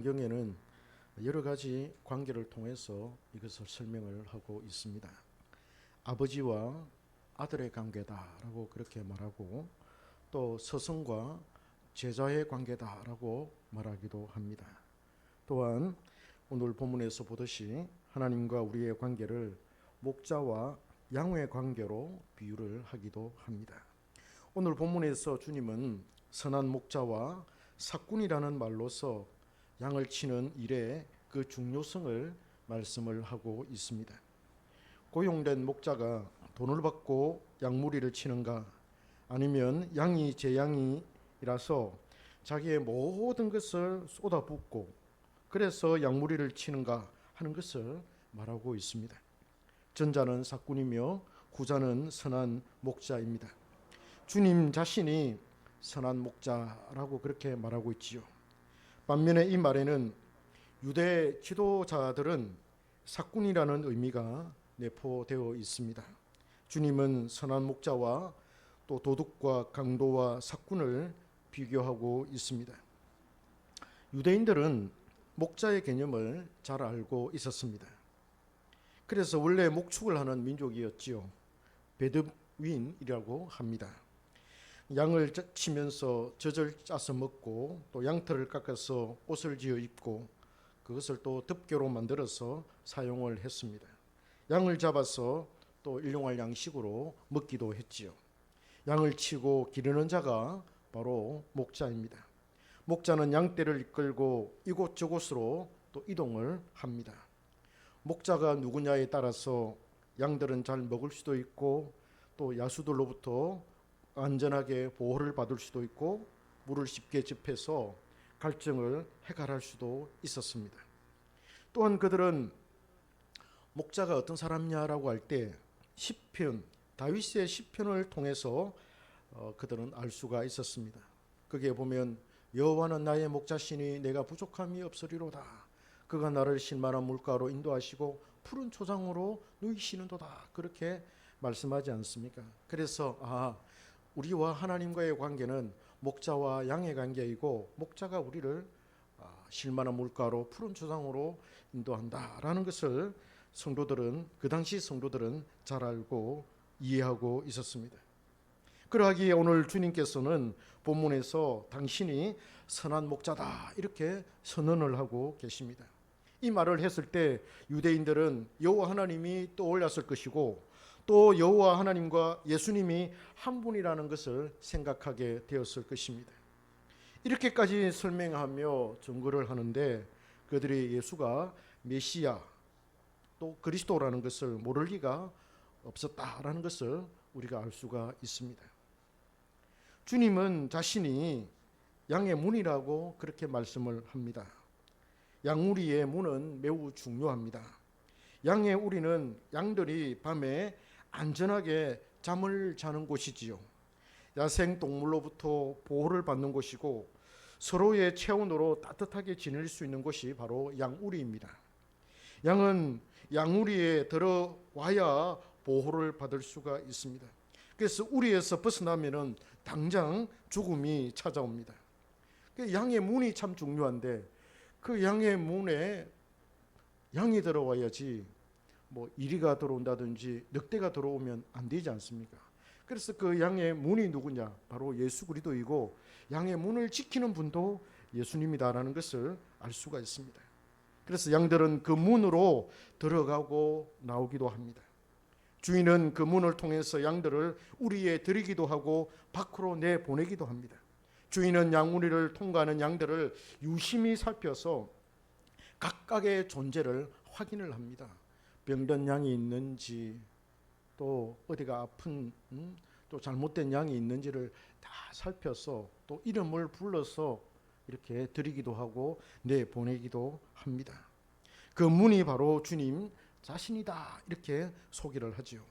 성경에는 여러 가지 관계를 통해서 이것을 설명을 하고 있습니다. 아버지와 아들의 관계다라고 그렇게 말하고, 또 스승과 제자의 관계다라고 말하기도 합니다. 또한 오늘 본문에서 보듯이 하나님과 우리의 관계를 목자와 양의 관계로 비유를 하기도 합니다. 오늘 본문에서 주님은 선한 목자와 삭군이라는 말로서 양을 치는 일의 그 중요성을 말씀을 하고 있습니다. 고용된 목자가 돈을 받고 양무리를 치는가, 아니면 양이 제 양이라서 자기의 모든 것을 쏟아붓고 그래서 양무리를 치는가 하는 것을 말하고 있습니다. 전자는 삭군이며 후자는 선한 목자입니다. 주님 자신이 선한 목자라고 그렇게 말하고 있지요. 반면에 이 말에는 유대 지도자들은 삭군이라는 의미가 내포되어 있습니다. 주님은 선한 목자와 또 도둑과 강도와 삭군을 비교하고 있습니다. 유대인들은 목자의 개념을 잘 알고 있었습니다. 그래서 원래 목축을 하는 민족이었지요. 베드윈이라고 합니다. 양을 치면서 젖을 짜서 먹고, 또 양털을 깎아서 옷을 지어 입고, 그것을 또 덮개로 만들어서 사용을 했습니다. 양을 잡아서 또 일용할 양식으로 먹기도 했지요. 양을 치고 기르는 자가 바로 목자입니다. 목자는 양떼를 이끌고 이곳저곳으로 또 이동을 합니다. 목자가 누구냐에 따라서 양들은 잘 먹을 수도 있고, 또 야수들로부터 안전하게 보호를 받을 수도 있고, 물을 쉽게 접해서 갈증을 해결할 수도 있었습니다. 또한 그들은 목자가 어떤 사람이냐라고 할 때 시편, 다윗의 시편을 통해서 그들은 알 수가 있었습니다. 거기에 보면 여호와는 나의 목자시니 내가 부족함이 없으리로다. 그가 나를 신만한 물가로 인도하시고 푸른 초장으로 누이시는도다. 그렇게 말씀하지 않습니까? 그래서 우리와 하나님과의 관계는 목자와 양의 관계이고, 목자가 우리를 실만한 물가로 푸른 초장으로 인도한다라는 것을 그 당시 성도들은 잘 알고 이해하고 있었습니다. 그러하기에 오늘 주님께서는 본문에서 당신이 선한 목자다 이렇게 선언을 하고 계십니다. 이 말을 했을 때 유대인들은 여호와 하나님이 떠올랐을 것이고, 또 여호와 하나님과 예수님이 한 분이라는 것을 생각하게 되었을 것입니다. 이렇게까지 설명하며 증거를 하는데 그들이 예수가 메시아 또 그리스도라는 것을 모를 리가 없었다라는 것을 우리가 알 수가 있습니다. 주님은 자신이 양의 문이라고 그렇게 말씀을 합니다. 양우리의 문은 매우 중요합니다. 양의 우리는 양들이 밤에 안전하게 잠을 자는 곳이지요. 야생 동물로부터 보호를 받는 곳이고, 서로의 체온으로 따뜻하게 지낼 수 있는 곳이 바로 양우리입니다. 양은 양우리에 들어와야 보호를 받을 수가 있습니다. 그래서 우리에서 벗어나면은 당장 죽음이 찾아옵니다. 양의 문이 참 중요한데, 그 양의 문에 양이 들어와야지 이리가 들어온다든지 늑대가 들어오면 안 되지 않습니까? 그래서 그 양의 문이 누구냐? 바로 예수 그리스도이고, 양의 문을 지키는 분도 예수님이다라는 것을 알 수가 있습니다. 그래서 양들은 그 문으로 들어가고 나오기도 합니다. 주인은 그 문을 통해서 양들을 우리에 들이기도 하고 밖으로 내보내기도 합니다. 주인은 양무리를 통과하는 양들을 유심히 살펴서 각각의 존재를 확인을 합니다. 병든 양이 있는지, 또 어디가 아픈 또 잘못된 양이 있는지를 다 살펴서 또 이름을 불러서 이렇게 드리기도 하고 내보내기도 합니다. 그 문이 바로 주님 자신이다 이렇게 소개를 하지요.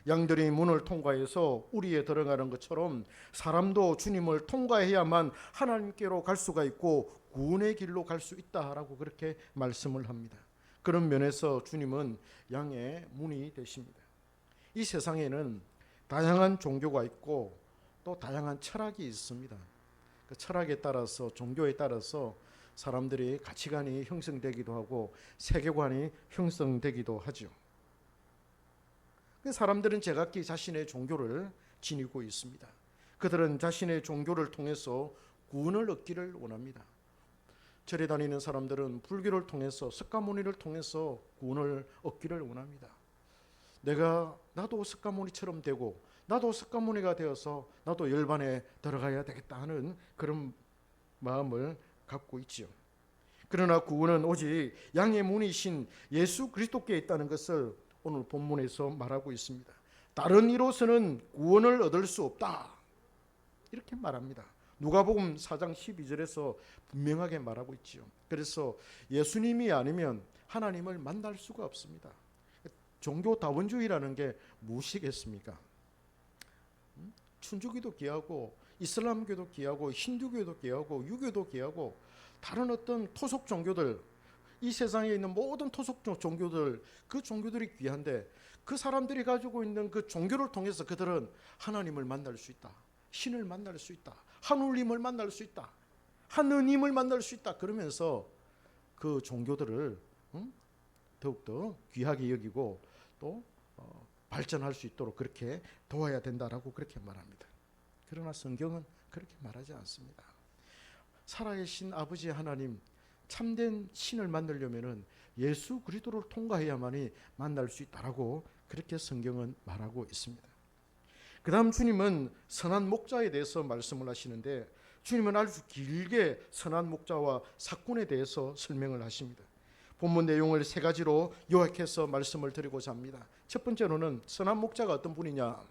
양들이 문을 통과해서 우리에 들어가는 것처럼 사람도 주님을 통과해야만 하나님께로 갈 수가 있고 구원의 길로 갈 수 있다라고 그렇게 말씀을 합니다. 그런 면에서 주님은 양의 문이 되십니다. 이 세상에는 다양한 종교가 있고 또 다양한 철학이 있습니다. 그 철학에 따라서, 종교에 따라서 사람들이 가치관이 형성되기도 하고 세계관이 형성되기도 하죠. 사람들은 제각기 자신의 종교를 지니고 있습니다. 그들은 자신의 종교를 통해서 구원을 얻기를 원합니다. 절에 다니는 사람들은 불교를 통해서, 석가모니를 통해서 구원을 얻기를 원합니다. 나도 석가모니처럼 되고 나도 석가모니가 되어서 나도 열반에 들어가야 되겠다 하는 그런 마음을 갖고 있지요. 그러나 구원은 오직 양의 문이신 예수 그리스도께 있다는 것을 오늘 본문에서 말하고 있습니다. 다른 이로서는 구원을 얻을 수 없다, 이렇게 말합니다. 누가복음 4장 12절에서 분명하게 말하고 있지요. 그래서 예수님이 아니면 하나님을 만날 수가 없습니다. 종교 다원주의라는 게 무엇이겠습니까? 천주교도 귀하고 이슬람교도 귀하고 힌두교도 귀하고 유교도 귀하고 다른 어떤 토속 종교들, 이 세상에 있는 모든 토속 종교들, 그 종교들이 귀한데 그 사람들이 가지고 있는 그 종교를 통해서 그들은 하나님을 만날 수 있다, 신을 만날 수 있다, 하느님을 만날 수 있다, 하느님을 만날 수 있다, 그러면서 그 종교들을 더욱더 귀하게 여기고 또 발전할 수 있도록 그렇게 도와야 된다라고 그렇게 말합니다. 그러나 성경은 그렇게 말하지 않습니다. 살아계신 아버지 하나님, 참된 신을 만나려면은 예수 그리스도를 통과해야만이 만날 수 있다라고 그렇게 성경은 말하고 있습니다. 그 다음 주님은 선한 목자에 대해서 말씀을 하시는데, 주님은 아주 길게 선한 목자와 사건에 대해서 설명을 하십니다. 본문 내용을 세 가지로 요약해서 말씀을 드리고자 합니다. 첫 번째로는 선한 목자가 어떤 분이냐,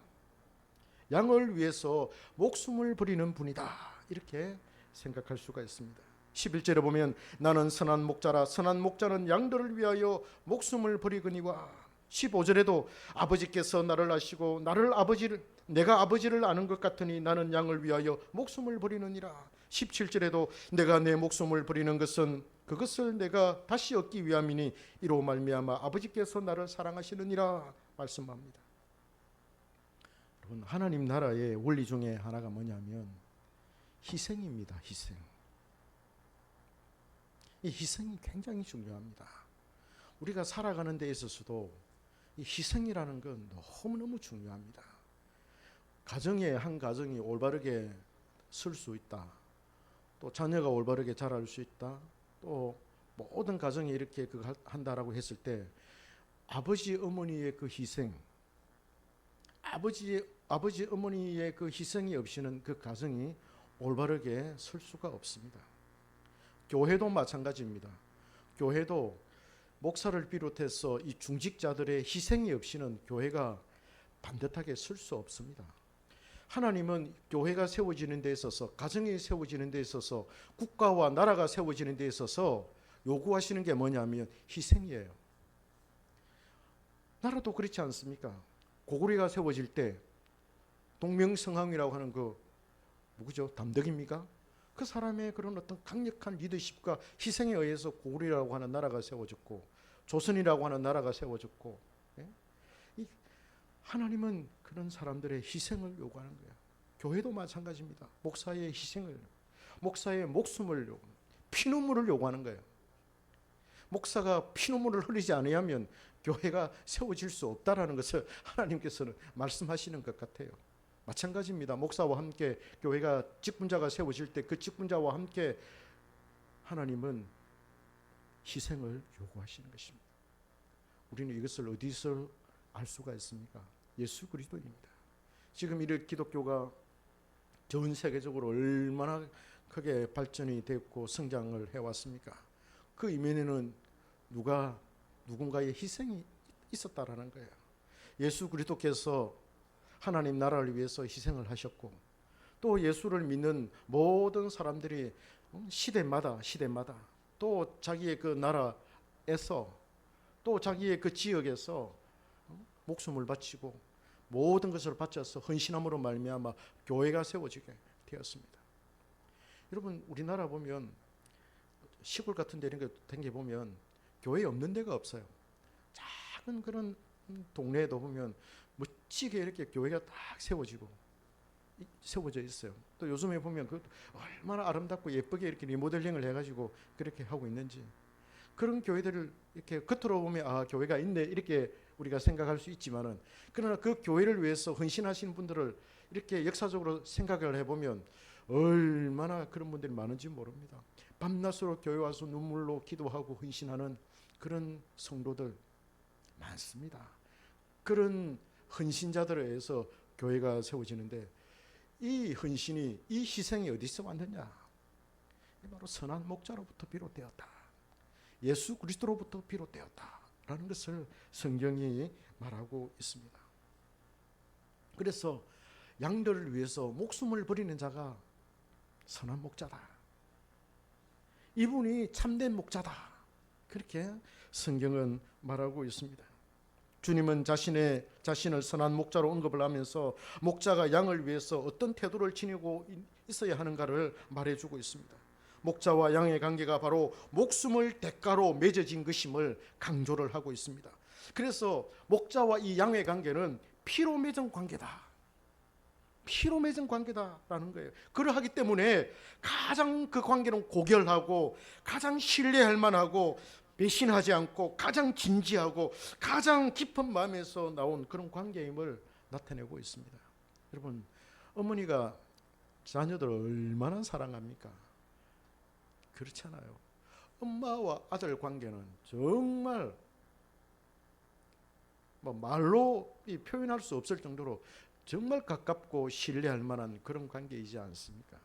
양을 위해서 목숨을 버리는 분이다, 이렇게 생각할 수가 있습니다. 11절에 보면 나는 선한 목자라, 선한 목자는 양들을 위하여 목숨을 버리거니와. 15절에도 아버지께서 나를 아시고 내가 아버지를 아는 것 같으니 나는 양을 위하여 목숨을 버리느니라. 17절에도 내가 내 목숨을 버리는 것은 그것을 내가 다시 얻기 위함이니 이로 말미암아 아버지께서 나를 사랑하시느니라 말씀합니다. 여러분, 하나님 나라의 원리 중에 하나가 뭐냐면 희생입니다. 희생. 이 희생이 굉장히 중요합니다. 우리가 살아가는 데 있어서도 이 희생이라는 건 너무너무 중요합니다. 한 가정이 올바르게 설 수 있다, 또 자녀가 올바르게 자랄 수 있다, 또 모든 가정이 이렇게 한다라고 했을 때 아버지 어머니의 그 희생, 아버지 어머니의 그 희생이 없이는 그 가정이 올바르게 설 수가 없습니다. 교회도 마찬가지입니다. 교회도 목사를 비롯해서 이 중직자들의 희생이 없이는 교회가 반듯하게 설 수 없습니다. 하나님은 교회가 세워지는 데 있어서, 가정이 세워지는 데 있어서, 국가와 나라가 세워지는 데 있어서 요구하시는 게 뭐냐면 희생이에요. 나라도 그렇지 않습니까? 고구려가 세워질 때 동명성황이라고 하는 그 누구죠? 담덕입니까? 그 사람의 그런 어떤 강력한 리더십과 희생에 의해서 고구려라고 하는 나라가 세워졌고 조선이라고 하는 나라가 세워졌고, 하나님은 그런 사람들의 희생을 요구하는 거예요. 교회도 마찬가지입니다. 목사의 희생을, 목사의 목숨을 피눈물을 요구하는 거예요. 목사가 피눈물을 흘리지 않으면 교회가 세워질 수 없다라는 것을 하나님께서는 말씀하시는 것 같아요. 마찬가지입니다. 목사와 함께 교회가 직분자가 세워질 때 그 직분자와 함께 하나님은 희생을 요구하시는 것입니다. 우리는 이것을 어디서 알 수가 있습니까? 예수 그리스도입니다. 지금 이 기독교가 전 세계적으로 얼마나 크게 발전이 됐고 성장을 해왔습니까? 그 이면에는 누군가의 희생이 있었다라는 거예요. 예수 그리스도께서 하나님 나라를 위해서 희생을 하셨고, 또 예수를 믿는 모든 사람들이 시대마다 또 자기의 그 나라에서 또 자기의 그 지역에서 목숨을 바치고 모든 것을 바쳐서 헌신함으로 말미암아 교회가 세워지게 되었습니다. 여러분, 우리나라 보면 시골 같은 데 댕겨 보면 교회 없는 데가 없어요. 작은 그런 동네에도 보면 멋지게 이렇게 교회가 딱 세워지고, 세워져 있어요. 또 요즘에 보면 그 얼마나 아름답고 예쁘게 이렇게 리모델링을 해가지고 그렇게 하고 있는지. 그런 교회들을 이렇게 겉으로 보면 아, 교회가 있네 이렇게 우리가 생각할 수 있지만은, 그러나 그 교회를 위해서 헌신하신 분들을 이렇게 역사적으로 생각을 해보면 얼마나 그런 분들이 많은지 모릅니다. 밤낮으로 교회 와서 눈물로 기도하고 헌신하는 그런 성도들 많습니다. 그런 헌신자들에 의해서 교회가 세워지는데, 이 헌신이, 이 희생이 어디서 왔느냐? 바로 선한 목자로부터 비롯되었다. 예수 그리스도로부터 비롯되었다라는 것을 성경이 말하고 있습니다. 그래서 양들을 위해서 목숨을 버리는 자가 선한 목자다. 이분이 참된 목자다. 그렇게 성경은 말하고 있습니다. 주님은 자신을 선한 목자로 언급을 하면서 목자가 양을 위해서 어떤 태도를 지니고 있어야 하는가를 말해주고 있습니다. 목자와 양의 관계가 바로 목숨을 대가로 맺어진 것임을 강조를 하고 있습니다. 그래서 목자와 이 양의 관계는 피로 맺은 관계다. 피로 맺은 관계다라는 거예요. 그러하기 때문에 가장 그 관계는 고결하고 가장 신뢰할 만하고 배신하지 않고 가장 진지하고 가장 깊은 마음에서 나온 그런 관계임을 나타내고 있습니다. 여러분, 어머니가 자녀들을 얼마나 사랑합니까? 그렇잖아요. 엄마와 아들 관계는 정말 말로 표현할 수 없을 정도로 정말 가깝고 신뢰할 만한 그런 관계이지 않습니까?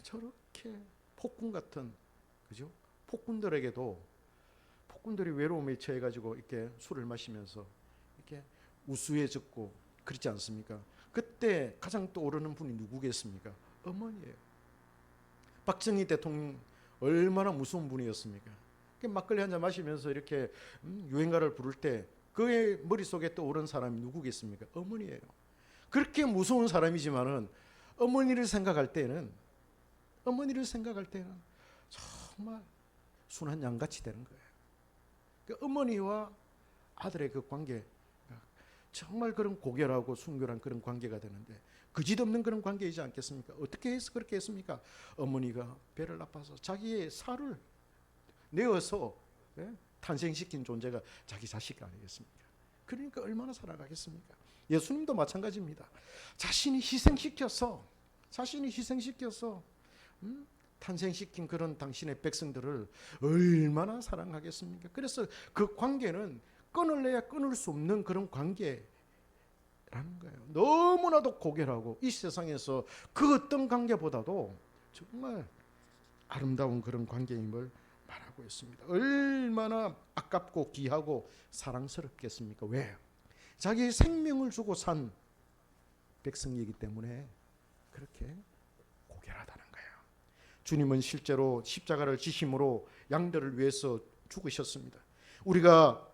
저렇게 폭군 같은, 그죠? 폭군들에게도, 폭군들이 외로움에 처해가지고 이렇게 술을 마시면서 이렇게 우수해졌고 그렇지 않습니까? 그때 가장 떠오르는 분이 누구겠습니까? 어머니예요. 박정희 대통령 얼마나 무서운 분이었습니까? 막걸리 한잔 마시면서 이렇게 유행가를 부를 때 그의 머릿속에 떠오른 사람이 누구겠습니까? 어머니예요. 그렇게 무서운 사람이지만은 어머니를 생각할 때는 정말 순한 양같이 되는 거예요. 그러니까 어머니와 아들의 그 관계, 정말 그런 고결하고 순결한 그런 관계가 되는데 그짓없는 그런 관계이지 않겠습니까? 어떻게 해서 그렇게 했습니까? 어머니가 배를 아파서 자기의 살을 내어서 탄생시킨 존재가 자기 자식 아니겠습니까? 그러니까 얼마나 사랑하겠습니까? 예수님도 마찬가지입니다. 자신이 희생시켜서 탄생시킨 그런 당신의 백성들을 얼마나 사랑하겠습니까? 그래서 그 관계는 끊을래야 끊을 수 없는 그런 관계라는 거예요. 너무나도 고결하고 이 세상에서 그 어떤 관계보다도 정말 아름다운 그런 관계임을 말하고 있습니다. 얼마나 아깝고 귀하고 사랑스럽겠습니까? 왜? 자기의 생명을 주고 산 백성이기 때문에 그렇게 고결하다는 거예요. 주님은 실제로 십자가를 지심으로 양들을 위해서 죽으셨습니다. 우리가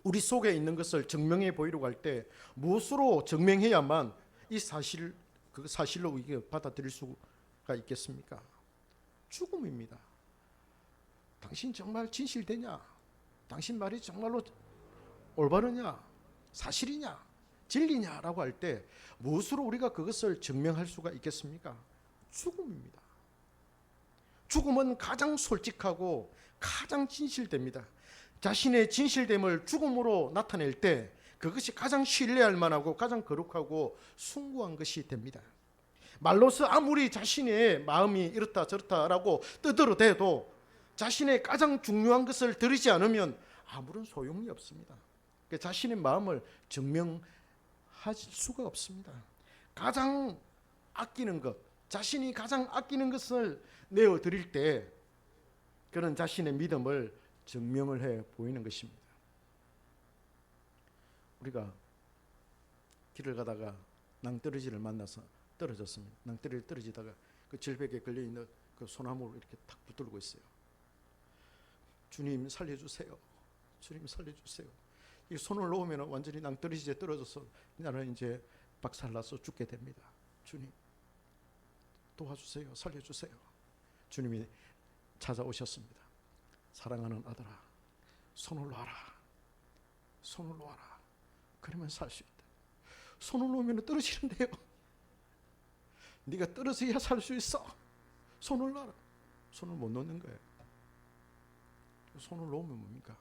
우리 속에 있는 것을 증명해 보이려고 할 때 무엇으로 증명해야만 이 사실로 이게 받아들일 수가 있겠습니까? 죽음입니다. 당신 정말 진실되냐? 당신 말이 정말로 올바르냐? 사실이냐? 진리냐라고 할 때 무엇으로 우리가 그것을 증명할 수가 있겠습니까? 죽음입니다. 죽음은 가장 솔직하고 가장 진실됩니다. 자신의 진실됨을 죽음으로 나타낼 때 그것이 가장 신뢰할 만하고 가장 거룩하고 숭고한 것이 됩니다. 말로서 아무리 자신의 마음이 이렇다 저렇다라고 떠들어대도 자신의 가장 중요한 것을 들으지 않으면 아무런 소용이 없습니다. 자신의 마음을 증명할 수가 없습니다. 가장 아끼는 것, 자신이 가장 아끼는 것을 내어드릴 때 그런 자신의 믿음을 증명을 해 보이는 것입니다. 우리가 길을 가다가 낭떠러지를 만나서 떨어졌습니다. 낭떠러지 떨어지다가 그 절벽에 걸려있는 그 소나무를 이렇게 탁 붙들고 있어요. 주님 살려주세요. 주님 살려주세요. 이 손을 놓으면 완전히 낭떠러지에 떨어져서 나는 이제 박살나서 죽게 됩니다. 주님 도와주세요. 살려주세요. 주님이 찾아오셨습니다. 사랑하는 아들아, 손을 놔라. 손을 놓아라. 그러면 살 수 있다. 손을 놓으면 떨어지는데요. 네가 떨어져야 살 수 있어. 손을 놔라. 손을 못 놓는 거예요. 손을 놓으면 뭡니까?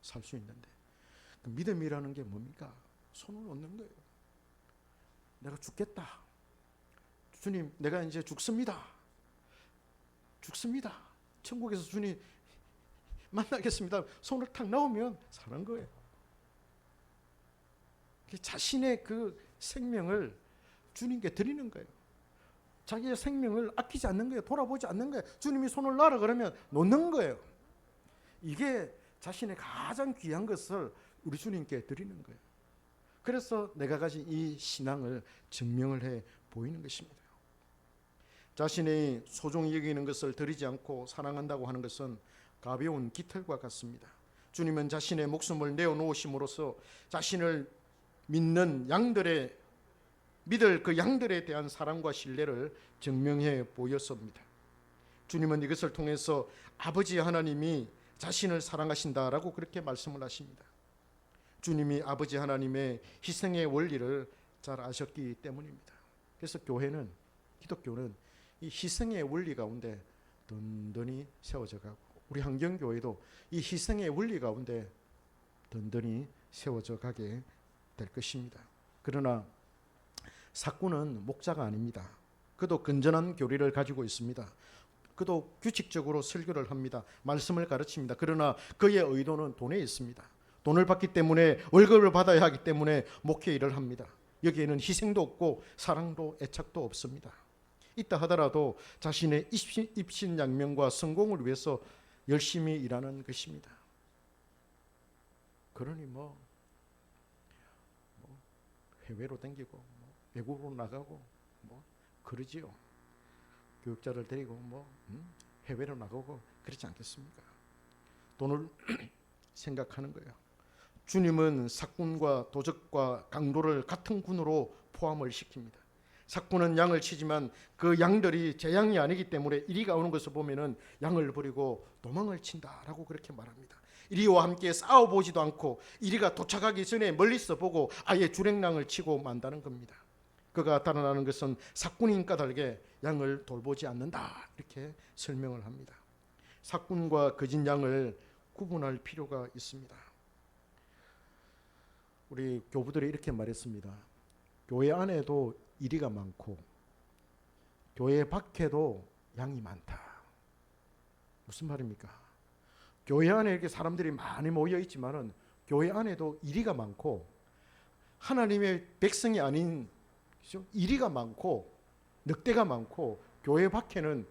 살 수 있는데. 그 믿음이라는 게 뭡니까? 손을 놓는 거예요. 내가 죽겠다. 주님, 내가 이제 죽습니다. 죽습니다. 천국에서 주님 만나겠습니다. 손을 탁 넣으면 사는 거예요. 자신의 그 생명을 주님께 드리는 거예요. 자기의 생명을 아끼지 않는 거예요. 돌아보지 않는 거예요. 주님이 손을 놔라 그러면 놓는 거예요. 이게 자신의 가장 귀한 것을 우리 주님께 드리는 거예요. 그래서 내가 가진 이 신앙을 증명을 해 보이는 것입니다. 자신의 소중히 여기는 것을 드리지 않고 사랑한다고 하는 것은 가벼운 깃털과 같습니다. 주님은 자신의 목숨을 내어놓으심으로써 자신을 믿는 양들의 믿을 그 양들에 대한 사랑과 신뢰를 증명해 보였습니다. 주님은 이것을 통해서 아버지 하나님이 자신을 사랑하신다라고 그렇게 말씀을 하십니다. 주님이 아버지 하나님의 희생의 원리를 잘 아셨기 때문입니다. 그래서 교회는, 기독교는 이 희생의 원리 가운데 든든히 세워져 가고, 우리 한경교회도 이 희생의 원리 가운데 든든히 세워져 가게 될 것입니다. 그러나 사꾼은 목자가 아닙니다. 그도 건전한 교리를 가지고 있습니다. 그도 규칙적으로 설교를 합니다. 말씀을 가르칩니다. 그러나 그의 의도는 돈에 있습니다. 돈을 받기 때문에, 월급을 받아야 하기 때문에 목회 일을 합니다. 여기에는 희생도 없고 사랑도 애착도 없습니다. 있다 하더라도 자신의 입신양명과 성공을 위해서 열심히 일하는 것입니다. 그러니 해외로 다니고 외국으로 나가고 그러지요. 교육자를 데리고 해외로 나가고 그렇지 않겠습니까? 돈을 생각하는 거예요. 주님은 삭군과 도적과 강도를 같은 군으로 포함을 시킵니다. 삭군은 양을 치지만 그 양들이 제 양이 아니기 때문에 이리가 오는 것을 보면은 양을 버리고 도망을 친다라고 그렇게 말합니다. 이리와 함께 싸워보지도 않고 이리가 도착하기 전에 멀리서 보고 아예 주랭랑을 치고 만다는 겁니다. 그가 달아나는 것은 삭군인 까닭에 양을 돌보지 않는다, 이렇게 설명을 합니다. 삭군과 거짓 양을 구분할 필요가 있습니다. 우리 교부들이 이렇게 말했습니다. 교회 안에도 이리가 많고 교회 밖에도 양이 많다. 무슨 말입니까? 교회 안에 이렇게 사람들이 많이 모여 있지만은 교회 안에도 이리가 많고 하나님의 백성이 아닌 이리가 많고 늑대가 많고, 교회 밖에는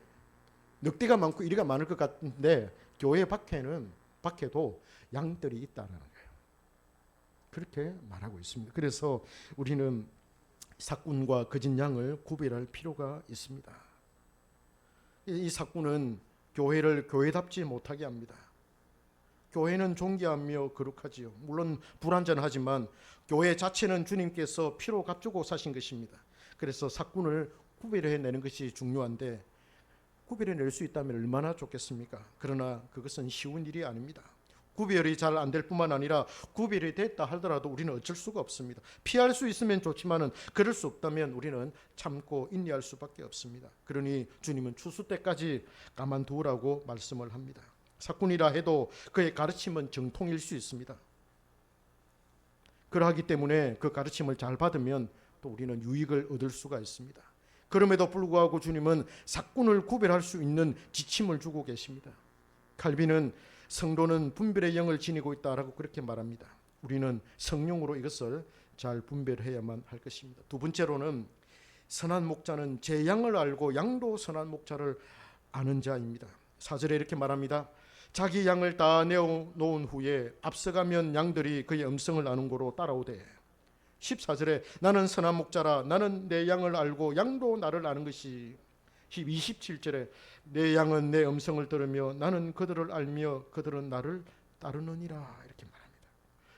늑대가 많고 이리가 많을 것 같은데 교회 밖에도 양들이 있다는 거예요. 그렇게 말하고 있습니다. 그래서 우리는 삭군과 거짓 양을 구별할 필요가 있습니다. 이 삭군은 교회를 교회답지 못하게 합니다. 교회는 존귀하며 거룩하지요. 물론 불완전하지만 교회 자체는 주님께서 피로 값주고 사신 것입니다. 그래서 삭군을 구별해내는 것이 중요한데, 구별해낼 수 있다면 얼마나 좋겠습니까? 그러나 그것은 쉬운 일이 아닙니다. 구별이 잘 안 될 뿐만 아니라 구별이 됐다 하더라도 우리는 어쩔 수가 없습니다. 피할 수 있으면 좋지만은 그럴 수 없다면 우리는 참고 인내할 수밖에 없습니다. 그러니 주님은 추수 때까지 가만두라고 말씀을 합니다. 삭군이라 해도 그의 가르침은 정통일 수 있습니다. 그러하기 때문에 그 가르침을 잘 받으면 또 우리는 유익을 얻을 수가 있습니다. 그럼에도 불구하고 주님은 삭군을 구별할 수 있는 지침을 주고 계십니다. 칼빈은 성도는 분별의 영을 지니고 있다라고 그렇게 말합니다. 우리는 성령으로 이것을 잘 분별해야만 할 것입니다. 두 번째로는 선한 목자는 제 양을 알고 양도 선한 목자를 아는 자입니다. 4절에 이렇게 말합니다. 자기 양을 다 내어놓은 후에 앞서가면 양들이 그의 음성을 아는 고로 따라오되. 14절에 나는 선한 목자라 나는 내 양을 알고 양도 나를 아는 것이. 27절에 내 양은 내 음성을 들으며 나는 그들을 알며 그들은 나를 따르느니라, 이렇게 말합니다.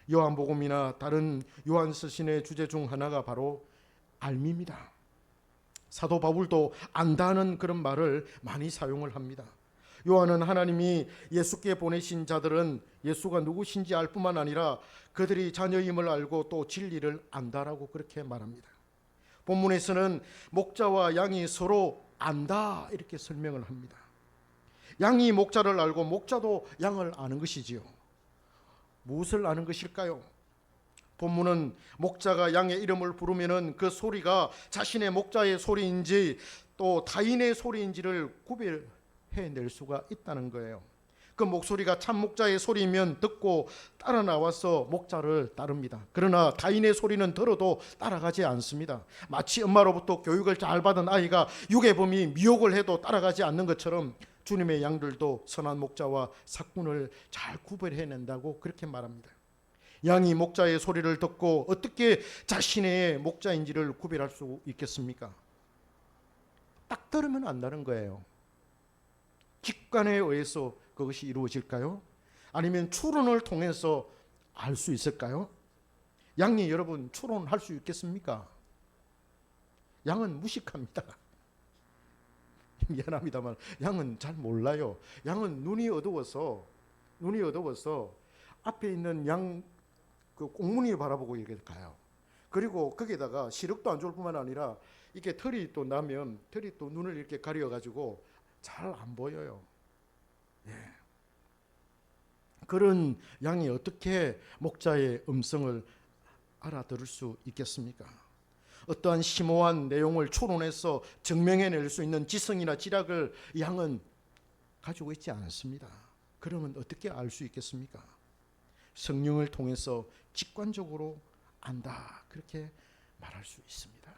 요한복음이나 다른 요한 서신의 주제 중 하나가 바로 알미입니다. 사도 바울도 안다는 그런 말을 많이 사용을 합니다. 요한은 하나님이 예수께 보내신 자들은 예수가 누구신지 알 뿐만 아니라 그들이 자녀임을 알고 또 진리를 안다라고 그렇게 말합니다. 본문에서는 목자와 양이 서로 안다 이렇게 설명을 합니다. 양이 목자를 알고 목자도 양을 아는 것이지요. 무엇을 아는 것일까요? 본문은 목자가 양의 이름을 부르면은 그 소리가 자신의 목자의 소리인지 또 타인의 소리인지를 구별해낼 수가 있다는 거예요. 그 목소리가 참 목자의 소리면 듣고 따라 나와서 목자를 따릅니다. 그러나 타인의 소리는 들어도 따라가지 않습니다. 마치 엄마로부터 교육을 잘 받은 아이가 유괴범이 미혹을 해도 따라가지 않는 것처럼 주님의 양들도 선한 목자와 삭군을 잘 구별해낸다고 그렇게 말합니다. 양이 목자의 소리를 듣고 어떻게 자신의 목자인지를 구별할 수 있겠습니까? 딱 들으면 안다는 거예요. 직관에 의해서 그것이 이루어질까요? 아니면 추론을 통해서 알 수 있을까요? 양이 여러분 추론할 수 있겠습니까? 양은 무식합니다. 미안합니다만 양은 잘 몰라요. 양은 눈이 어두워서 앞에 있는 양 그 꽁무니 바라보고 이렇게 가요. 그리고 거기다가 시력도 안 좋을 뿐만 아니라 이게 털이 또 나면 털이 또 눈을 이렇게 가려가지고 잘 안 보여요. 예. 그런 양이 어떻게 목자의 음성을 알아들을 수 있겠습니까? 어떠한 심오한 내용을 추론해서 증명해낼 수 있는 지성이나 지략을 양은 가지고 있지 않습니다. 그러면 어떻게 알 수 있겠습니까? 성령을 통해서 직관적으로 안다 그렇게 말할 수 있습니다.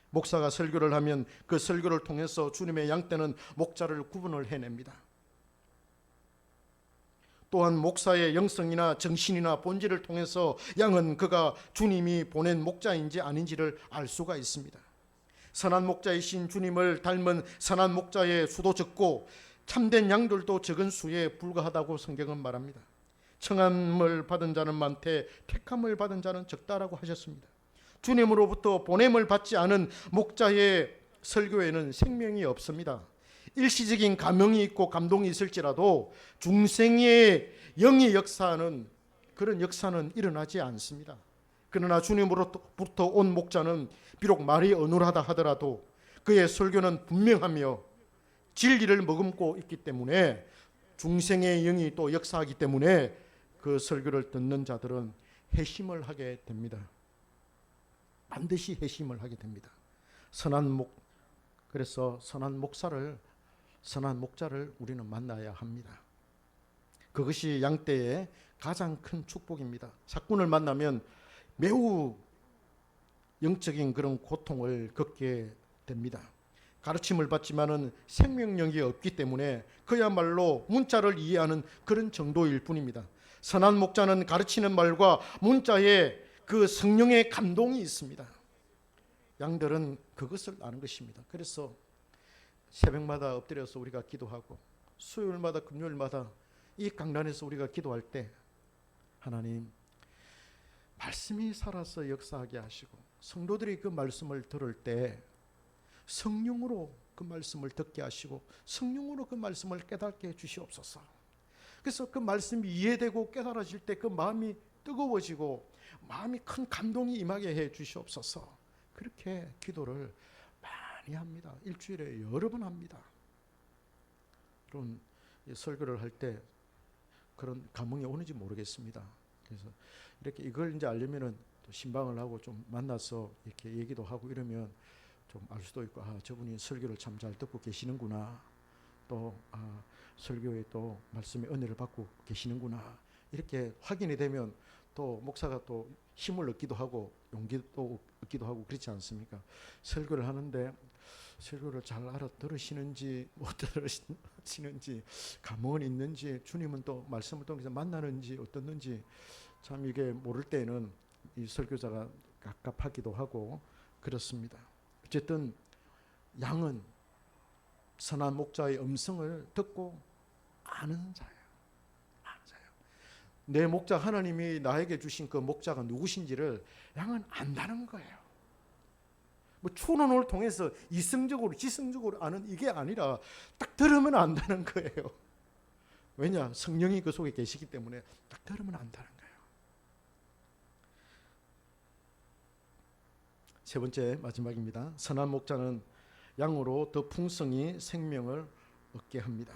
목사가 설교를 하면 그 설교를 통해서 주님의 양떼는 목자를 구분을 해냅니다. 또한 목사의 영성이나 정신이나 본질을 통해서 양은 그가 주님이 보낸 목자인지 아닌지를 알 수가 있습니다. 선한 목자이신 주님을 닮은 선한 목자의 수도 적고 참된 양들도 적은 수에 불과하다고 성경은 말합니다. 청함을 받은 자는 많되 택함을 받은 자는 적다라고 하셨습니다. 주님으로부터 보냄을 받지 않은 목자의 설교에는 생명이 없습니다. 일시적인 감명이 있고 감동이 있을지라도 중생의 영의 역사는 그런 역사는 일어나지 않습니다. 그러나 주님으로부터 온 목자는 비록 말이 어눌하다 하더라도 그의 설교는 분명하며 진리를 머금고 있기 때문에 중생의 영이 또 역사하기 때문에 그 설교를 듣는 자들은 회심을 하게 됩니다. 반드시 회심을 하게 됩니다. 그래서 선한 목자를 우리는 만나야 합니다. 그것이 양떼의 가장 큰 축복입니다. 삭군을 만나면 매우 영적인 그런 고통을 겪게 됩니다. 가르침을 받지만은 생명력이 없기 때문에 그야말로 문자를 이해하는 그런 정도일 뿐입니다. 선한 목자는 가르치는 말과 문자에 그 성령의 감동이 있습니다. 양들은 그것을 아는 것입니다. 그래서 새벽마다 엎드려서 우리가 기도하고 수요일마다 금요일마다 이 강단에서 우리가 기도할 때 하나님 말씀이 살아서 역사하게 하시고 성도들이 그 말씀을 들을 때 성령으로 그 말씀을 듣게 하시고 성령으로 그 말씀을 깨닫게 해주시옵소서. 그래서 그 말씀이 이해되고 깨달아질 때 그 마음이 뜨거워지고 마음이 큰 감동이 임하게 해 주시옵소서. 그렇게 기도를 많이 합니다. 일주일에 여러 번 합니다. 그런 설교를 할 때 그런 감흥이 오는지 모르겠습니다. 그래서 이렇게 이걸 이제 알려면은 또 신방을 하고 좀 만나서 이렇게 얘기도 하고 이러면 좀 알 수도 있고, 저분이 설교를 참 잘 듣고 계시는구나. 또 설교에 또 말씀의 은혜를 받고 계시는구나. 이렇게 확인이 되면 또 목사가 또 힘을 얻기도 하고 용기도 얻기도 하고 그렇지 않습니까? 설교를 하는데 설교를 잘 알아들으시는지 못 들으시는지 감흥은 있는지 주님은 또 말씀을 통해서 만나는지 어떻는지 참 이게 모를 때는 이 설교자가 갑갑하기도 하고 그렇습니다. 어쨌든 양은 선한 목자의 음성을 듣고 아는 자예요. 내 목자 하나님이 나에게 주신 그 목자가 누구신지를 양은 안다는 거예요. 뭐 추론을 통해서 이성적으로 지성적으로 아는 이게 아니라 딱 들으면 안다는 거예요. 왜냐? 성령이 그 속에 계시기 때문에 딱 들으면 안다는 거예요. 세 번째 마지막입니다. 선한 목자는 양으로 더 풍성히 생명을 얻게 합니다.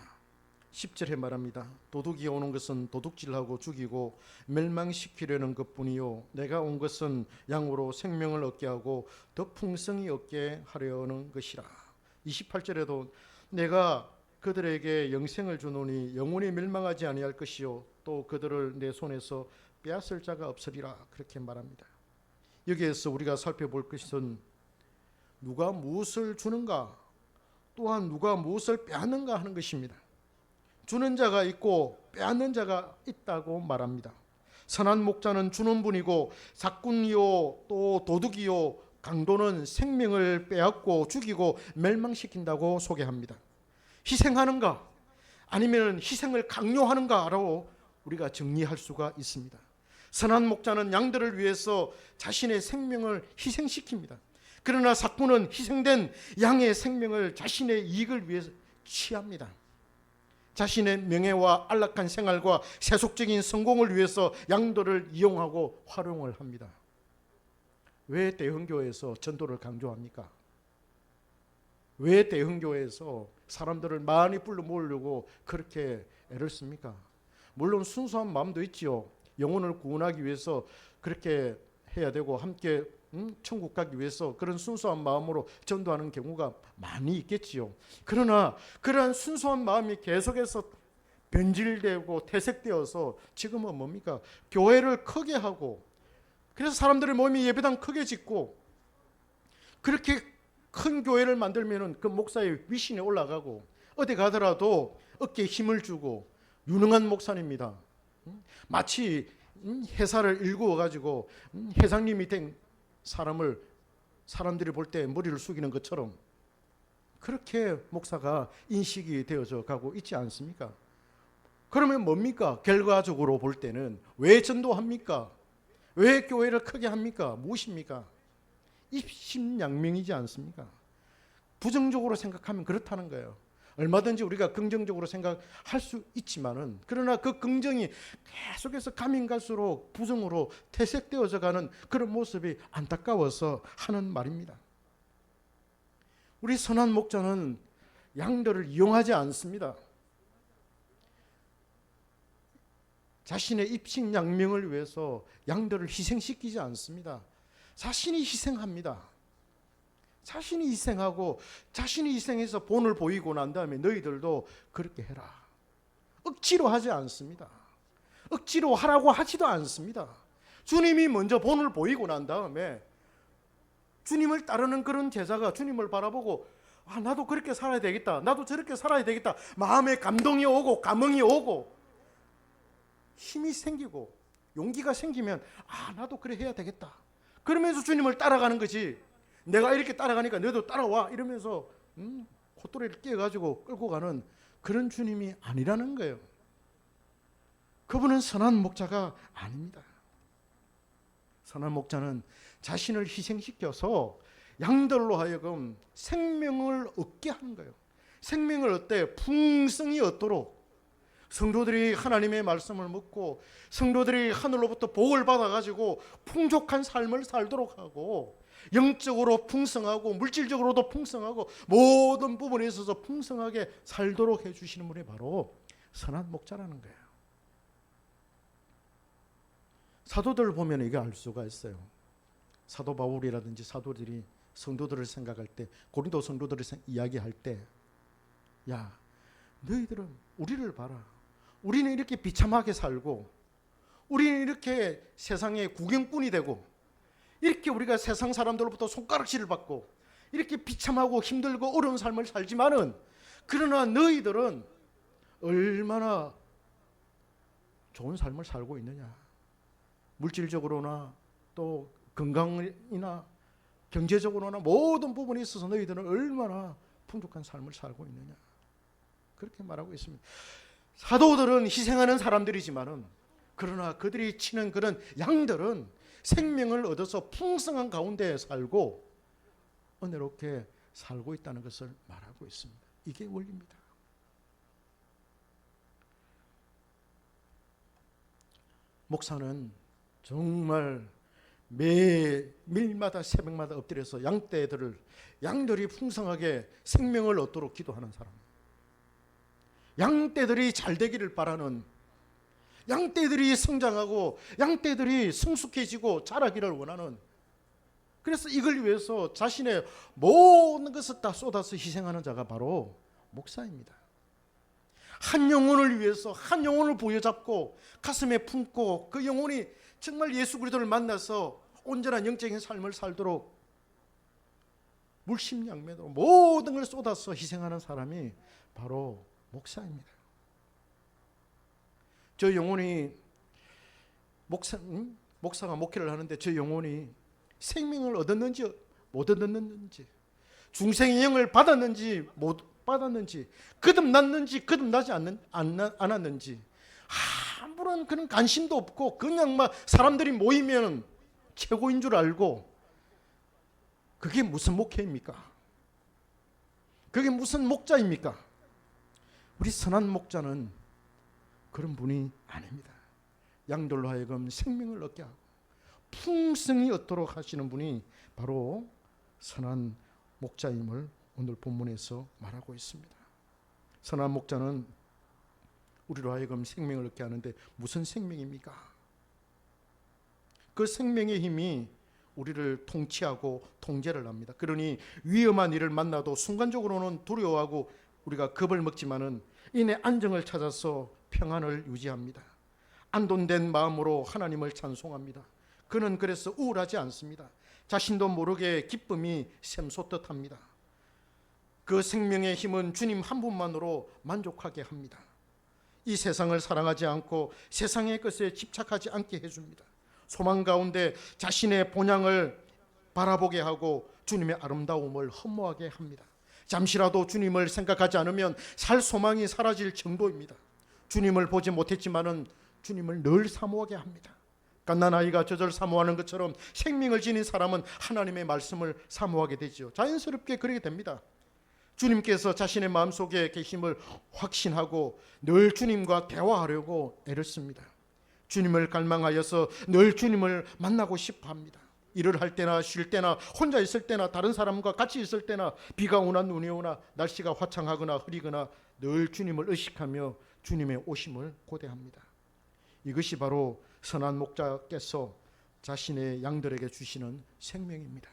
10절에 말합니다. 도둑이 오는 것은 도둑질하고 죽이고 멸망시키려는 것뿐이요 내가 온 것은 양으로 생명을 얻게 하고 더 풍성히 얻게 하려는 것이라. 28절에도 내가 그들에게 영생을 주노니 영원히 멸망하지 아니할 것이요 또 그들을 내 손에서 빼앗을 자가 없으리라. 그렇게 말합니다. 여기에서 우리가 살펴볼 것은 누가 무엇을 주는가, 또한 누가 무엇을 빼앗는가 하는 것입니다. 주는 자가 있고 빼앗는 자가 있다고 말합니다. 선한 목자는 주는 분이고 사꾼이요 또 도둑이요 강도는 생명을 빼앗고 죽이고 멸망시킨다고 소개합니다. 희생하는가 아니면 희생을 강요하는가라고 우리가 정리할 수가 있습니다. 선한 목자는 양들을 위해서 자신의 생명을 희생시킵니다. 그러나 사꾼은 희생된 양의 생명을 자신의 이익을 위해서 취합니다. 자신의 명예와 안락한 생활과 세속적인 성공을 위해서 양들을 이용하고 활용을 합니다. 왜 대형교회에서 전도를 강조합니까? 왜 대형교회에서 사람들을 많이 불러 모으려고 그렇게 애를 씁니까? 물론 순수한 마음도 있지요. 영혼을 구원하기 위해서 그렇게 해야 되고 함께 천국 가기 위해서 그런 순수한 마음으로 전도하는 경우가 많이 있겠지요. 그러나 그러한 순수한 마음이 계속해서 변질되고 퇴색되어서 지금은 뭡니까? 교회를 크게 하고 그래서 사람들의 몸이 예배당 크게 짓고 그렇게 큰 교회를 만들면은 그 목사의 위신이 올라가고 어디 가더라도 어깨에 힘을 주고 유능한 목사입니다. 마치 회사를 일구어 가지고 회장님이 된 사람들이 볼 때 머리를 숙이는 것처럼 그렇게 목사가 인식이 되어져 가고 있지 않습니까? 그러면 뭡니까? 결과적으로 볼 때는 왜 전도합니까? 왜 교회를 크게 합니까? 무엇입니까? 입신양명이지 않습니까? 부정적으로 생각하면 그렇다는 거예요. 얼마든지 우리가 긍정적으로 생각할 수 있지만은 그러나 그 긍정이 계속해서 가면 갈수록 부정으로 퇴색되어져 가는 그런 모습이 안타까워서 하는 말입니다. 우리 선한 목자는 양들을 이용하지 않습니다. 자신의 입신양명을 위해서 양들을 희생시키지 않습니다. 자신이 희생합니다. 자신이 희생하고 자신이 희생해서 본을 보이고 난 다음에 너희들도 그렇게 해라. 억지로 하지 않습니다. 억지로 하라고 하지도 않습니다. 주님이 먼저 본을 보이고 난 다음에 주님을 따르는 그런 제자가 주님을 바라보고 나도 그렇게 살아야 되겠다. 나도 저렇게 살아야 되겠다. 마음에 감동이 오고 감흥이 오고 힘이 생기고 용기가 생기면 나도 그래 해야 되겠다. 그러면서 주님을 따라가는 거지. 내가 이렇게 따라가니까 너도 따라와 이러면서 콧도리를 끼워가지고 끌고 가는 그런 주님이 아니라는 거예요. 그분은 선한 목자가 아닙니다. 선한 목자는 자신을 희생시켜서 양들로 하여금 생명을 얻게 하는 거예요. 생명을 얻되 풍성히 얻도록 성도들이 하나님의 말씀을 묻고 성도들이 하늘로부터 복을 받아가지고 풍족한 삶을 살도록 하고 영적으로 풍성하고 물질적으로도 풍성하고 모든 부분에 있어서 풍성하게 살도록 해주시는 분이 바로 선한 목자라는 거예요. 사도들을 보면 이게 알 수가 있어요. 사도 바울이라든지 사도들이 성도들을 생각할 때 고린도 성도들을 이야기할 때 야 너희들은 우리를 봐라. 우리는 이렇게 비참하게 살고 우리는 이렇게 세상의 구경꾼이 되고 이렇게 우리가 세상 사람들로부터 손가락질을 받고 이렇게 비참하고 힘들고 어려운 삶을 살지만은 그러나 너희들은 얼마나 좋은 삶을 살고 있느냐. 물질적으로나 또 건강이나 경제적으로나 모든 부분에 있어서 너희들은 얼마나 풍족한 삶을 살고 있느냐. 그렇게 말하고 있습니다. 사도들은 희생하는 사람들이지만은 그러나 그들이 치는 그런 양들은 생명을 얻어서 풍성한 가운데 살고 은혜롭게 살고 있다는 것을 말하고 있습니다. 이게 원리입니다. 목사는 정말 매일마다 새벽마다 엎드려서 양들이 풍성하게 생명을 얻도록 기도하는 사람, 양떼들이 잘 되기를 바라는, 양떼들이 성장하고 양떼들이 성숙해지고 자라기를 원하는, 그래서 이걸 위해서 자신의 모든 것을 다 쏟아서 희생하는 자가 바로 목사입니다. 한 영혼을 위해서 한 영혼을 부여잡고 가슴에 품고 그 영혼이 정말 예수 그리스도를 만나서 온전한 영적인 삶을 살도록 물심양면으로 모든 걸 쏟아서 희생하는 사람이 바로 목사입니다. 저 영혼이 목사가 목회를 하는데 저 영혼이 생명을 얻었는지 못 얻었는지, 중생의 영을 받았는지 못 받았는지, 거듭났는지 거듭나지 않았는지 아무런 그런 관심도 없고 그냥 막 사람들이 모이면 최고인 줄 알고, 그게 무슨 목회입니까? 그게 무슨 목자입니까? 우리 선한 목자는 그런 분이 아닙니다. 양들로 하여금 생명을 얻게 하고 풍성히 얻도록 하시는 분이 바로 선한 목자임을 오늘 본문에서 말하고 있습니다. 선한 목자는 우리로 하여금 생명을 얻게 하는데 무슨 생명입니까? 그 생명의 힘이 우리를 통치하고 통제를 합니다. 그러니 위험한 일을 만나도 순간적으로는 두려워하고 우리가 겁을 먹지만은 이내 안정을 찾아서 평안을 유지합니다. 안돈된 마음으로 하나님을 찬송합니다. 그는 그래서 우울하지 않습니다. 자신도 모르게 기쁨이 샘솟듯합니다. 그 생명의 힘은 주님 한 분만으로 만족하게 합니다. 이 세상을 사랑하지 않고 세상의 것에 집착하지 않게 해줍니다. 소망 가운데 자신의 본향을 바라보게 하고 주님의 아름다움을 흠모하게 합니다. 잠시라도 주님을 생각하지 않으면 살 소망이 사라질 정도입니다. 주님을 보지 못했지만은 주님을 늘 사모하게 합니다. 갓난아이가 젖을 사모하는 것처럼 생명을 지닌 사람은 하나님의 말씀을 사모하게 되죠. 자연스럽게 그렇게 됩니다. 주님께서 자신의 마음속에 계심을 확신하고 늘 주님과 대화하려고 애를 씁니다. 주님을 갈망하여서 늘 주님을 만나고 싶어 합니다. 일을 할 때나 쉴 때나 혼자 있을 때나 다른 사람과 같이 있을 때나 비가 오나 눈이 오나 날씨가 화창하거나 흐리거나 늘 주님을 의식하며 주님의 오심을 고대합니다. 이것이 바로 선한 목자께서 자신의 양들에게 주시는 생명입니다.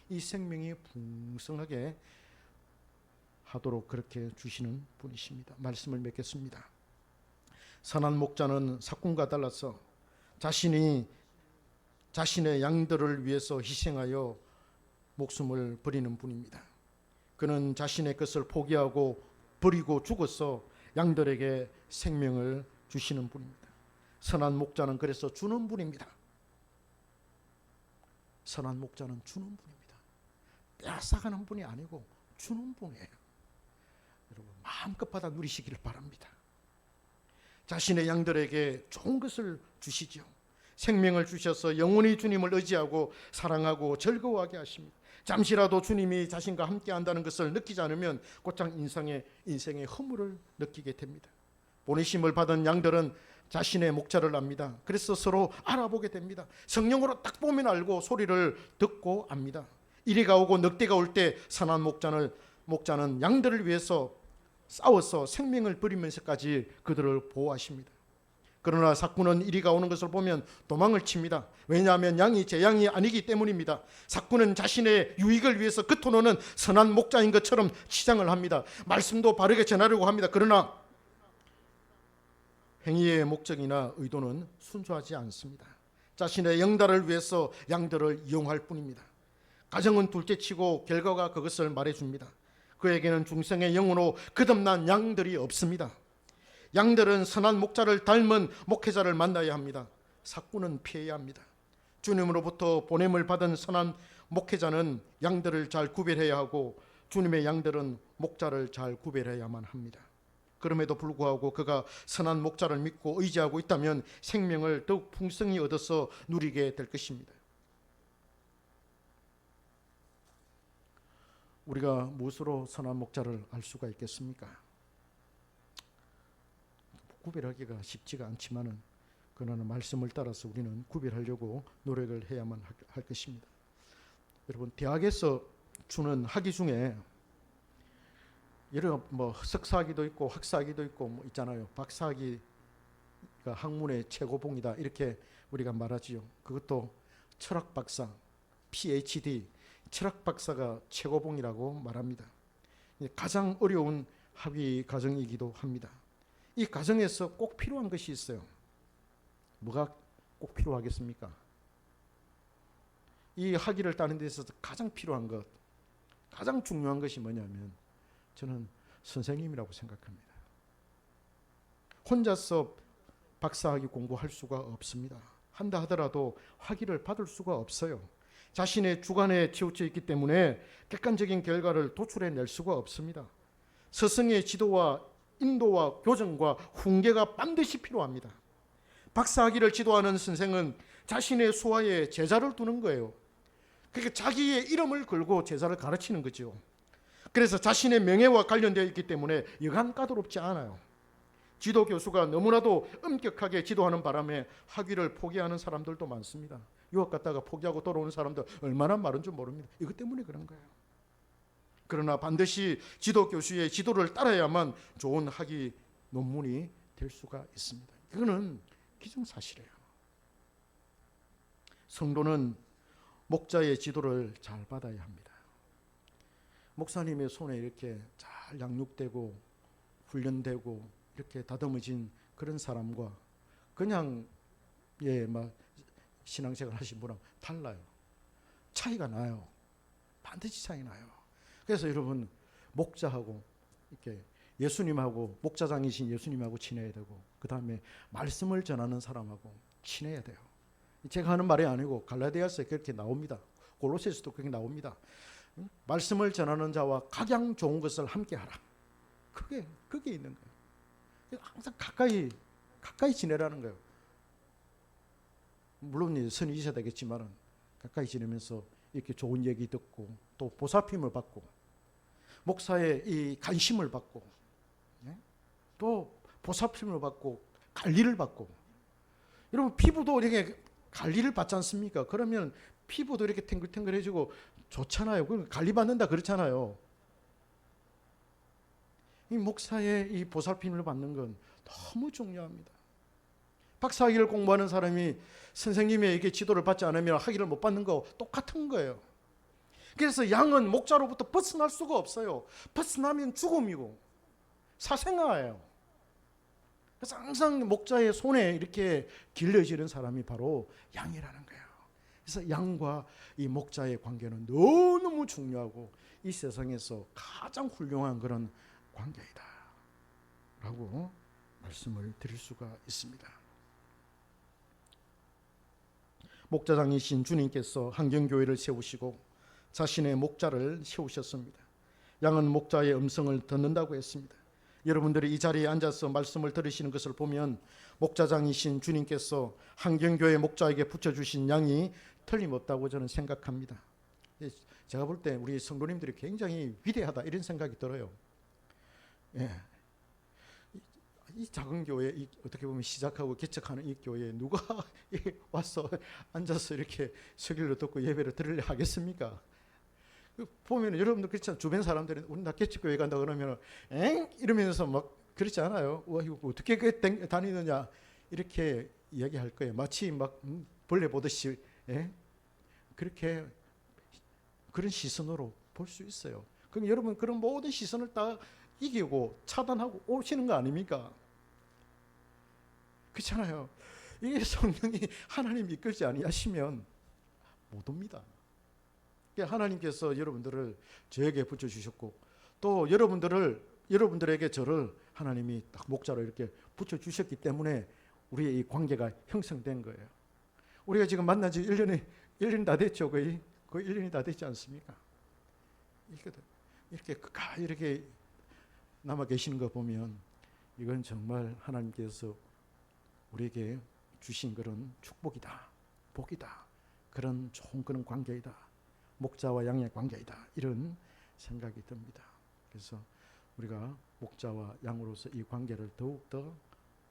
이 생명이 풍성하게 하도록 그렇게 주시는 분이십니다. 말씀을 맺겠습니다. 선한 목자는 삭군과 달라서 자신의 양들을 위해서 희생하여 목숨을 버리는 분입니다. 그는 자신의 것을 포기하고 버리고 죽어서 양들에게 생명을 주시는 분입니다. 선한 목자는 그래서 주는 분입니다. 선한 목자는 주는 분입니다. 빼앗아가는 분이 아니고 주는 분이에요. 여러분 마음껏 받아 누리시기를 바랍니다. 자신의 양들에게 좋은 것을 주시죠. 생명을 주셔서 영원히 주님을 의지하고 사랑하고 즐거워하게 하십니다. 잠시라도 주님이 자신과 함께 한다는 것을 느끼지 않으면 곧장 인생의 허물을 느끼게 됩니다. 보내심을 받은 양들은 자신의 목자를 압니다. 그래서 서로 알아보게 됩니다. 성령으로 딱 보면 알고 소리를 듣고 압니다. 이리가 오고 늑대가 올 때 선한 목자는 양들을 위해서 싸워서 생명을 버리면서까지 그들을 보호하십니다. 그러나 삭군은 이리가 오는 것을 보면 도망을 칩니다. 왜냐하면 양이 제 양이 아니기 때문입니다. 삭군은 자신의 유익을 위해서 겉으로는 선한 목자인 것처럼 치장을 합니다. 말씀도 바르게 전하려고 합니다. 그러나 행위의 목적이나 의도는 순수하지 않습니다. 자신의 영달을 위해서 양들을 이용할 뿐입니다. 가정은 둘째치고 결과가 그것을 말해줍니다. 그에게는 중생의 영으로 거듭난 양들이 없습니다. 양들은 선한 목자를 닮은 목회자를 만나야 합니다. 삭군은 피해야 합니다. 주님으로부터 보냄을 받은 선한 목회자는 양들을 잘 구별해야 하고 주님의 양들은 목자를 잘 구별해야만 합니다. 그럼에도 불구하고 그가 선한 목자를 믿고 의지하고 있다면 생명을 더욱 풍성히 얻어서 누리게 될 것입니다. 우리가 무엇으로 선한 목자를 알 수가 있겠습니까? 구별하기가 쉽지가 않지만은 그러나 말씀을 따라서 우리는 구별하려고 노력을 해야만 할 것입니다. 여러분, 대학에서 주는 학위 중에 여러 석사학위도 있고 학사학위도 있고 뭐 있잖아요. 박사학위가 학문의 최고봉이다 이렇게 우리가 말하지요. 그것도 철학 박사, PhD, 철학 박사가 최고봉이라고 말합니다. 가장 어려운 학위 과정이기도 합니다. 이 과정에서 꼭 필요한 것이 있어요. 뭐가 꼭 필요하겠습니까? 이 학위를 따는 데 있어서 가장 필요한 것, 가장 중요한 것이 뭐냐면 저는 선생님이라고 생각합니다. 혼자서 박사학위 공부할 수가 없습니다. 한다 하더라도 학위를 받을 수가 없어요. 자신의 주관에 치우쳐 있기 때문에 객관적인 결과를 도출해낼 수가 없습니다. 스승의 지도와 인도와 교정과 훈계가 반드시 필요합니다. 박사학위를 지도하는 선생은 자신의 수하에 제자를 두는 거예요. 그러니까 자기의 이름을 걸고 제자를 가르치는 거죠. 그래서 자신의 명예와 관련되어 있기 때문에 여간 까다롭지 않아요. 지도 교수가 너무나도 엄격하게 지도하는 바람에 학위를 포기하는 사람들도 많습니다. 유학 갔다가 포기하고 돌아오는 사람들 얼마나 많은 줄 모릅니다. 이것 때문에 그런 거예요. 그러나 반드시 지도 교수의 지도를 따라야만 좋은 학위 논문이 될 수가 있습니다. 그거는 기정사실이에요. 성도는 목자의 지도를 잘 받아야 합니다. 목사님의 손에 이렇게 잘 양육되고 훈련되고 이렇게 다듬어진 그런 사람과 그냥 막 신앙생활 하신 분하고 달라요. 차이가 나요. 반드시 차이 나요. 그래서 여러분, 목자하고 이렇게 예수님하고 목자장이신 예수님하고 친해야 되고, 그 다음에 말씀을 전하는 사람하고 친해야 돼요. 제가 하는 말이 아니고 갈라디아서에 그렇게 나옵니다. 골로새서도 그렇게 나옵니다. 말씀을 전하는 자와 각양 좋은 것을 함께 하라. 그게 있는 거예요. 항상 가까이 지내라는 거예요. 물론 선이셔야 되겠지만 가까이 지내면서 이렇게 좋은 얘기 듣고 또 보살핌을 받고 목사의 이 관심을 받고 또 보살핌을 받고 관리를 받고, 여러분 피부도 이렇게 관리를 받지 않습니까? 그러면 피부도 이렇게 탱글탱글해지고 좋잖아요. 그럼 관리받는다 그렇잖아요. 이 목사의 이 보살핌을 받는 건 너무 중요합니다. 박사학위를 공부하는 사람이 선생님에게 지도를 받지 않으면 학위를 못 받는 거 똑같은 거예요. 그래서 양은 목자로부터 벗어날 수가 없어요. 벗어나면 죽음이고 사생아예요. 그래서 항상 목자의 손에 이렇게 길러지는 사람이 바로 양이라는 거예요. 그래서 양과 이 목자의 관계는 너무 중요하고 이 세상에서 가장 훌륭한 그런 관계이다 라고 말씀을 드릴 수가 있습니다. 목자장이신 주님께서 한경교회를 세우시고 자신의 목자를 세우셨습니다. 양은 목자의 음성을 듣는다고 했습니다. 여러분들이 이 자리에 앉아서 말씀을 들으시는 것을 보면 목자장이신 주님께서 한경교회 목자에게 붙여주신 양이 틀림없다고 저는 생각합니다. 제가 볼 때 우리 성도님들이 굉장히 위대하다 이런 생각이 들어요. 이 작은 교회, 어떻게 보면 시작하고 개척하는 이 교회에 누가 와서 앉아서 이렇게 설교를 듣고 예배를 들으려 하겠습니까? 보면 여러분들 그렇잖아요. 주변 사람들이 우리 나 개척교회 간다 그러면 엥? 이러면서 막 그렇지 않아요. 와, 이거 어떻게 다니느냐 이렇게 이야기할 거예요. 마치 막 벌레 보듯이 그렇게 그런 시선으로 볼 수 있어요. 그럼 여러분 그런 모든 시선을 다 이기고 차단하고 오시는 거 아닙니까? 그렇잖아요. 이게 성령이 하나님 이끌지 아니하시면 못 옵니다. 하나님께서 여러분들을 저에게 붙여주셨고 또 여러분들에게 저를 하나님이 딱 목자로 이렇게 붙여주셨기 때문에 우리의 이 관계가 형성된 거예요. 우리가 지금 만난 지 1년이 다 됐죠. 거의 1년이 다 됐지 않습니까? 이렇게 남아 계시는 거 보면 이건 정말 하나님께서 우리에게 주신 그런 축복이다, 복이다, 그런 좋은 그런 관계이다, 목자와 양의 관계이다 이런 생각이 듭니다. 그래서 우리가 목자와 양으로서 이 관계를 더욱더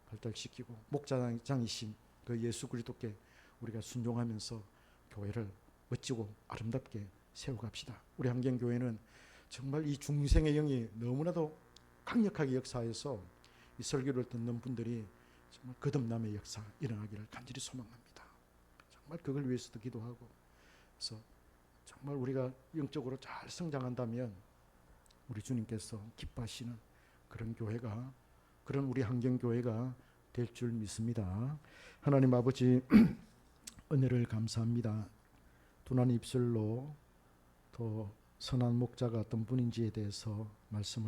발달시키고 목자장이신 그 예수 그리스도께 우리가 순종하면서 교회를 멋지고 아름답게 세워갑시다. 우리 한경교회는 정말 이 중생의 영이 너무나도 강력하게 역사해서 이 설교를 듣는 분들이 정말 거듭남의 역사 일어나기를 간절히 소망합니다. 정말 그걸 위해서도 기도하고, 그래서 정말 우리가 영적으로 잘 성장한다면 우리 주님께서 기뻐하시는 그런 교회가, 그런 우리 한경교회가 될 줄 믿습니다. 하나님 아버지, 은혜를 감사합니다. 둔한 입술로 더 선한 목자가 어떤 분인지에 대해서 말씀을